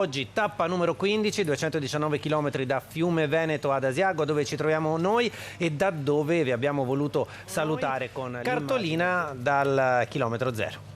Oggi tappa numero 15, 219 km da Fiume Veneto ad Asiago, dove ci troviamo noi e da dove vi abbiamo voluto salutare con cartolina dal chilometro zero.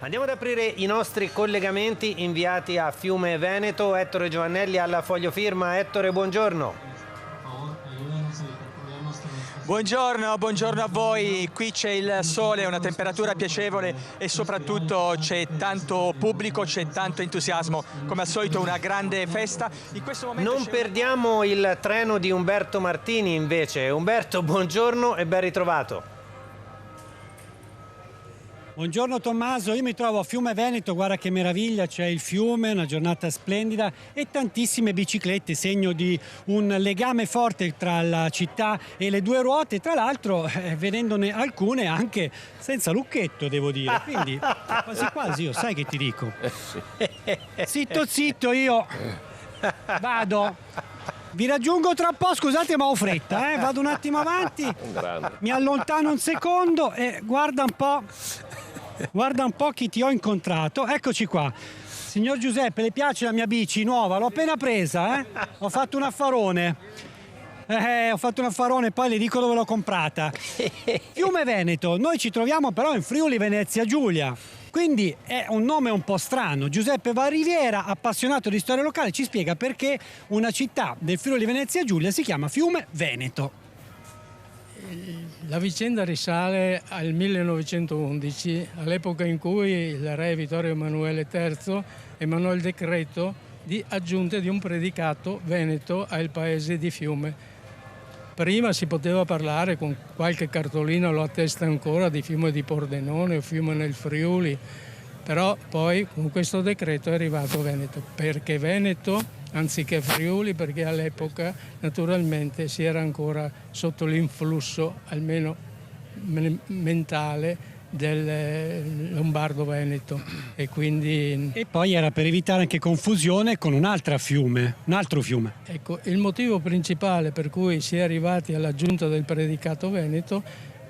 Andiamo ad aprire i nostri collegamenti inviati a Fiume Veneto. Ettore Giovannelli alla Foglio Firma. Ettore, buongiorno. Buongiorno a voi. Qui c'è il sole, una temperatura piacevole e soprattutto c'è tanto pubblico, c'è tanto entusiasmo. Come al solito una grande festa. In questo momento non perdiamo il treno di Umberto Martini invece. Umberto, buongiorno e ben ritrovato. Buongiorno Tommaso, io mi trovo a Fiume Veneto, guarda che meraviglia, c'è il fiume, una giornata splendida e tantissime biciclette, segno di un legame forte tra la città e le due ruote, tra l'altro vedendone alcune anche senza lucchetto, devo dire, quindi quasi quasi io sai che ti dico. Zitto, io vado. Vi raggiungo tra un po', scusate ma ho fretta, vado un attimo avanti, mi allontano un secondo e guarda un po' chi ti ho incontrato. Eccoci qua. Signor Giuseppe, le piace la mia bici nuova? L'ho appena presa, Ho fatto un affarone. Poi le dico dove l'ho comprata. Fiume Veneto, noi ci troviamo però in Friuli Venezia Giulia. Quindi è un nome un po' strano. Giuseppe Valriviera, appassionato di storia locale, ci spiega perché una città del Friuli Venezia Giulia si chiama Fiume Veneto. La vicenda risale al 1911, all'epoca in cui il re Vittorio Emanuele III emanò il decreto di aggiunta di un predicato veneto al paese di Fiume. Prima si poteva parlare, con qualche cartolina lo attesta ancora, di Fiume di Pordenone o Fiume nel Friuli, però poi con questo decreto è arrivato Veneto. Perché Veneto anziché Friuli? Perché all'epoca naturalmente si era ancora sotto l'influsso, almeno mentale, del Lombardo-Veneto e quindi... E poi era per evitare anche confusione con un altro fiume. Ecco, il motivo principale per cui si è arrivati all'aggiunta del predicato Veneto,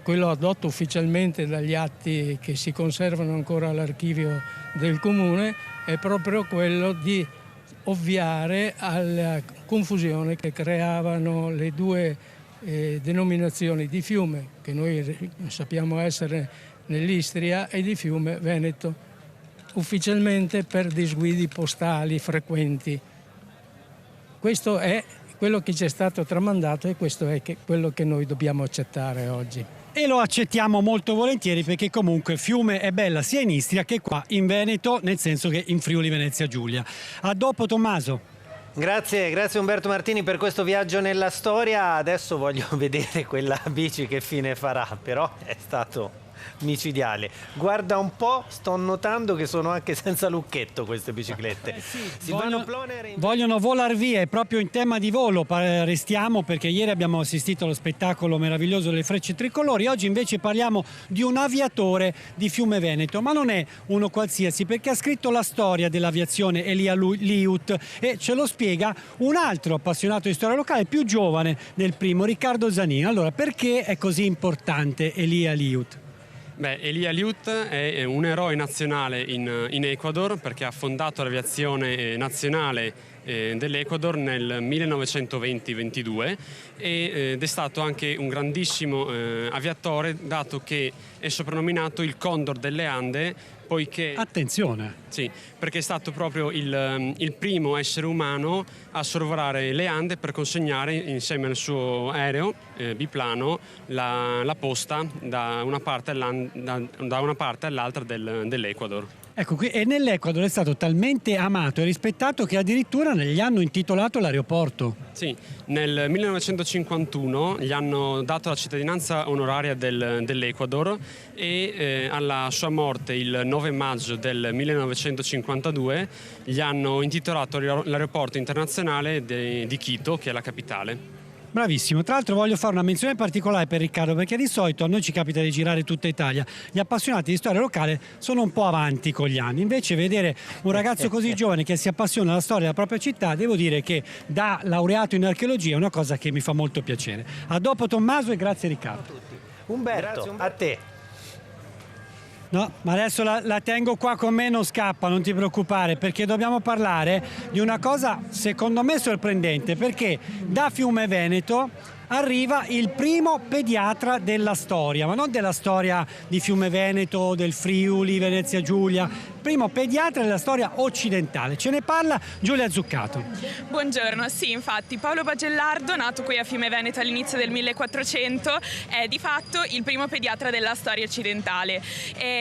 quello adotto ufficialmente dagli atti che si conservano ancora all'archivio del comune, è proprio quello di ovviare alla confusione che creavano le due denominazioni di Fiume, che noi sappiamo essere nell'Istria, e di Fiume Veneto, ufficialmente per disguidi postali frequenti. Questo è quello che ci è stato tramandato e questo è quello che noi dobbiamo accettare oggi. E lo accettiamo molto volentieri perché comunque Fiume è bella sia in Istria che qua in Veneto, nel senso che in Friuli Venezia Giulia. A dopo Tommaso. Grazie Umberto Martini per questo viaggio nella storia. Adesso voglio vedere quella bici che fine farà, però è stato micidiale. Guarda un po', sto notando che sono anche senza lucchetto queste biciclette. Sì, vogliono volar via, e proprio in tema di volo restiamo, perché ieri abbiamo assistito allo spettacolo meraviglioso delle frecce tricolori. Oggi invece parliamo di un aviatore di Fiume Veneto, ma non è uno qualsiasi, perché ha scritto la storia dell'aviazione, Elia Liut, e ce lo spiega un altro appassionato di storia locale più giovane del primo, Riccardo Zanini. Allora, perché è così importante Elia Liut? Elia Liut è un eroe nazionale in Ecuador, perché ha fondato l'aviazione nazionale dell'Ecuador nel 1920-22 ed è stato anche un grandissimo aviatore, dato che è soprannominato il Condor delle Ande, poiché... Attenzione! Sì, perché è stato proprio il primo essere umano a sorvolare le Ande per consegnare insieme al suo aereo biplano la posta da una parte all'altra dell'Ecuador. Ecco, e nell'Ecuador è stato talmente amato e rispettato che addirittura gli hanno intitolato l'aeroporto. Sì, nel 1951 gli hanno dato la cittadinanza onoraria dell'Ecuador e alla sua morte il 9 maggio del 1952 gli hanno intitolato l'aeroporto internazionale di Quito, che è la capitale. Bravissimo, tra l'altro voglio fare una menzione particolare per Riccardo, perché di solito a noi ci capita di girare tutta Italia, gli appassionati di storia locale sono un po' avanti con gli anni, invece vedere un ragazzo così giovane che si appassiona alla storia della propria città, devo dire che da laureato in archeologia è una cosa che mi fa molto piacere. A dopo Tommaso e grazie Riccardo. Umberto, a te. No, ma adesso la tengo qua con me, non scappa, non ti preoccupare, perché dobbiamo parlare di una cosa secondo me sorprendente, perché da Fiume Veneto arriva il primo pediatra della storia, ma non della storia di Fiume Veneto, del Friuli, Venezia Giulia, primo pediatra della storia occidentale. Ce ne parla Giulia Zuccato. Buongiorno, sì, infatti Paolo Bagellardo, nato qui a Fiume Veneto all'inizio del 1400, è di fatto il primo pediatra della storia occidentale.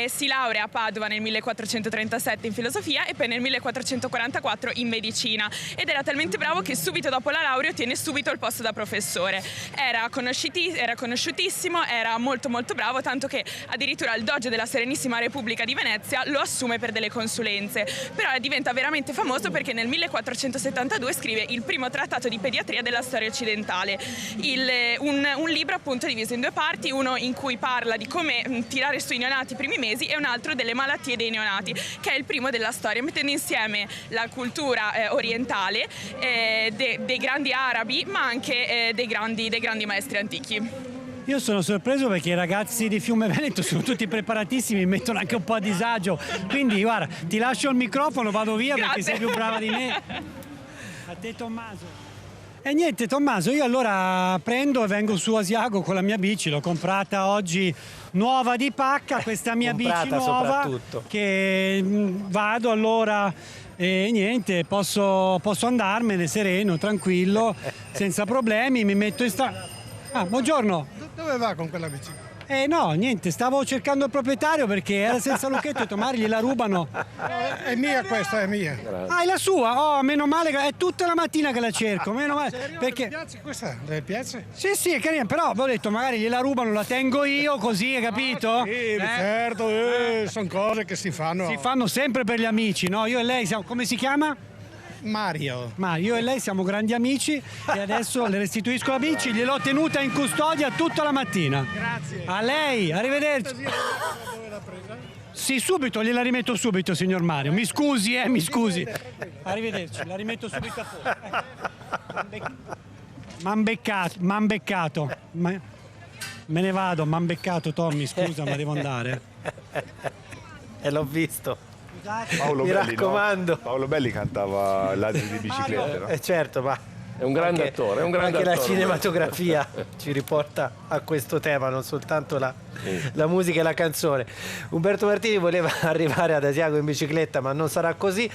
Si laurea a Padova nel 1437 in filosofia e poi nel 1444 in medicina, ed era talmente bravo che subito dopo la laurea ottiene subito il posto da professore. Era conosciutissimo, era molto bravo, tanto che addirittura il Doge della Serenissima Repubblica di Venezia lo assume per delle consulenze. Però diventa veramente famoso perché nel 1472 scrive il primo trattato di pediatria della storia occidentale, un libro appunto diviso in due parti, uno in cui parla di come tirare sui neonati i primi mesi e un altro delle malattie dei neonati, che è il primo della storia, mettendo insieme la cultura orientale dei grandi arabi, ma anche dei grandi maestri antichi. Io sono sorpreso perché i ragazzi di Fiume Veneto sono tutti preparatissimi, mi mettono anche un po' a disagio, quindi guarda, ti lascio il microfono, vado via. Grazie. Perché sei più brava di me. A te Tommaso. E niente Tommaso, io allora prendo e vengo su Asiago con la mia bici, l'ho comprata oggi nuova di pacca, questa mia bici nuova, che vado allora e niente, posso andarmene sereno, tranquillo, senza problemi, mi metto in strada. Ah, buongiorno. Dove va con quella bici? No, niente, stavo cercando il proprietario perché era senza lucchetto, ho detto magari gliela rubano. È mia questa, è mia. Ah, è la sua? Oh, meno male, è tutta la mattina che la cerco, meno male. Perché... Le piace questa? Le piace? Sì, è carina, però ho detto magari gliela rubano, la tengo io così, hai capito? Sì, certo, sono cose che si fanno. Si fanno sempre per gli amici, no? Io e lei siamo, come si chiama? Mario. Ma io e lei siamo grandi amici e adesso le restituisco la bici, gliel'ho tenuta in custodia tutta la mattina. Grazie. A lei, arrivederci. Dove l'ha presa? Sì, subito, gliela rimetto subito, signor Mario. Mi scusi, mi scusi. Arrivederci, la rimetto subito a posto. M'han beccato. Me ne vado, m'han beccato Tommy, scusa, ma devo andare. E l'ho visto. Paolo Mi Belli, raccomando. no? Paolo Belli cantava Ladri di biciclette, no? Certo, ma È un grande attore, è un grande anche attore. la cinematografia ci riporta a questo tema, non soltanto la musica e la canzone. Umberto Martini voleva arrivare ad Asiago in bicicletta, ma non sarà così.